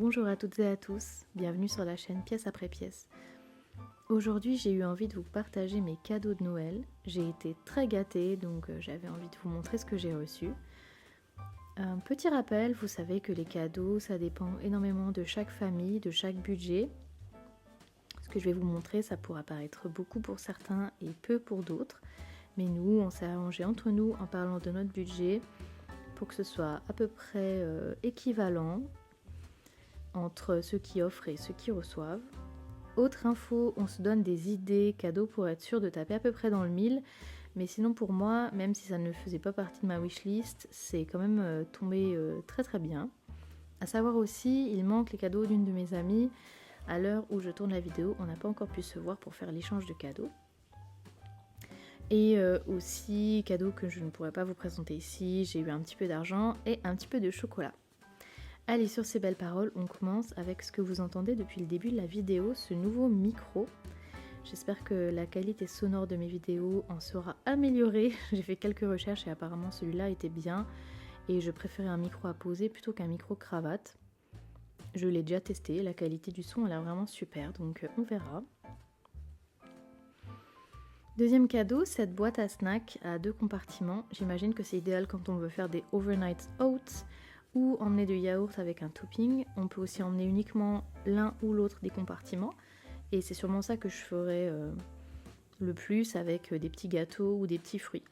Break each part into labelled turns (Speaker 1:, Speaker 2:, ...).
Speaker 1: Bonjour à toutes et à tous, bienvenue sur la chaîne Pièce après pièce. Aujourd'hui j'ai eu envie de vous partager mes cadeaux de Noël. J'ai été très gâtée donc j'avais envie de vous montrer ce que j'ai reçu. Un petit rappel, vous savez que les cadeaux ça dépend énormément de chaque famille, de chaque budget. Ce que je vais vous montrer ça pourra paraître beaucoup pour certains et peu pour d'autres. Mais nous on s'est arrangé entre nous en parlant de notre budget pour que ce soit à peu près équivalent entre ceux qui offrent et ceux qui reçoivent. Autre info, on se donne des idées cadeaux pour être sûr de taper à peu près dans le 1000. Mais sinon pour moi, même si ça ne faisait pas partie de ma wishlist, c'est quand même tombé très très bien. À savoir aussi, il manque les cadeaux d'une de mes amies. À l'heure où je tourne la vidéo, on n'a pas encore pu se voir pour faire l'échange de cadeaux. Et aussi, cadeaux que je ne pourrais pas vous présenter ici, j'ai eu un petit peu d'argent et un petit peu de chocolat. Allez, sur ces belles paroles, on commence avec ce que vous entendez depuis le début de la vidéo, ce nouveau micro. J'espère que la qualité sonore de mes vidéos en sera améliorée. J'ai fait quelques recherches et apparemment celui-là était bien. Et je préférais un micro à poser plutôt qu'un micro cravate. Je l'ai déjà testé, la qualité du son elle est vraiment super, donc on verra. Deuxième cadeau, cette boîte à snacks à 2 compartiments. J'imagine que c'est idéal quand on veut faire des overnight oats ou emmener de yaourt avec un topping. On peut aussi emmener uniquement l'un ou l'autre des compartiments. Et c'est sûrement ça que je ferai le plus avec des petits gâteaux ou des petits fruits.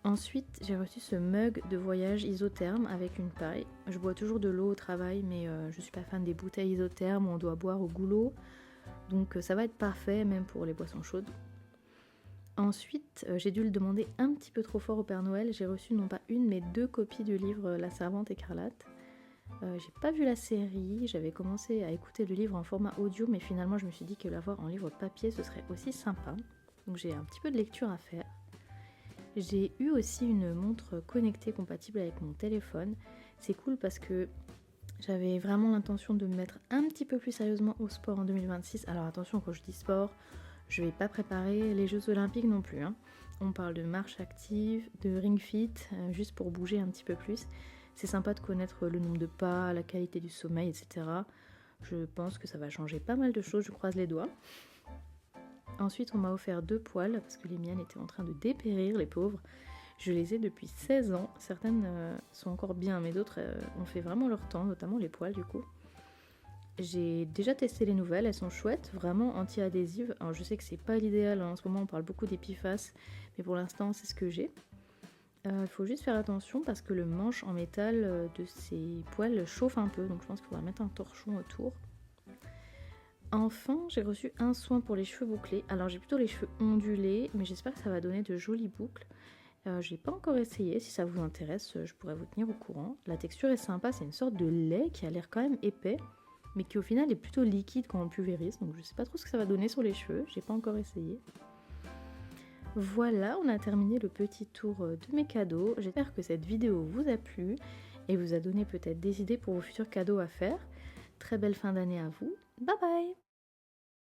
Speaker 1: Ensuite, j'ai reçu ce mug de voyage isotherme avec une paille. Je bois toujours de l'eau au travail, mais je suis pas fan des bouteilles isothermes où on doit boire au goulot. Donc ça va être parfait, même pour les boissons chaudes. Ensuite, j'ai dû le demander un petit peu trop fort au Père Noël. J'ai reçu non pas une, mais 2 copies du livre La Servante écarlate. J'ai pas vu la série, j'avais commencé à écouter le livre en format audio, mais finalement je me suis dit que l'avoir en livre papier ce serait aussi sympa. Donc j'ai un petit peu de lecture à faire. J'ai eu aussi une montre connectée compatible avec mon téléphone. C'est cool parce que j'avais vraiment l'intention de me mettre un petit peu plus sérieusement au sport en 2026. Alors attention, quand je dis sport, je vais pas préparer les Jeux Olympiques non plus. On parle de marche active, de ring fit, juste pour bouger un petit peu plus. C'est sympa de connaître le nombre de pas, la qualité du sommeil, etc. Je pense que ça va changer pas mal de choses, je croise les doigts. Ensuite, on m'a offert 2 poêles, parce que les miennes étaient en train de dépérir, les pauvres. Je les ai depuis 16 ans. Certaines sont encore bien, mais d'autres ont fait vraiment leur temps, notamment les poêles du coup. J'ai déjà testé les nouvelles, elles sont chouettes, vraiment anti-adhésives. Alors je sais que c'est pas l'idéal, en ce moment on parle beaucoup d'Epiphase, mais pour l'instant c'est ce que j'ai. Il faut juste faire attention parce que le manche en métal de ces poêles chauffe un peu, donc je pense qu'il faudra mettre un torchon autour. Enfin, j'ai reçu un soin pour les cheveux bouclés. Alors j'ai plutôt les cheveux ondulés, mais j'espère que ça va donner de jolies boucles. Je n'ai pas encore essayé, si ça vous intéresse, je pourrais vous tenir au courant. La texture est sympa, c'est une sorte de lait qui a l'air quand même épais, mais qui au final est plutôt liquide quand on le pulvérise, donc je sais pas trop ce que ça va donner sur les cheveux, j'ai pas encore essayé. Voilà, on a terminé le petit tour de mes cadeaux. J'espère que cette vidéo vous a plu et vous a donné peut-être des idées pour vos futurs cadeaux à faire. Très belle fin d'année à vous. Bye bye!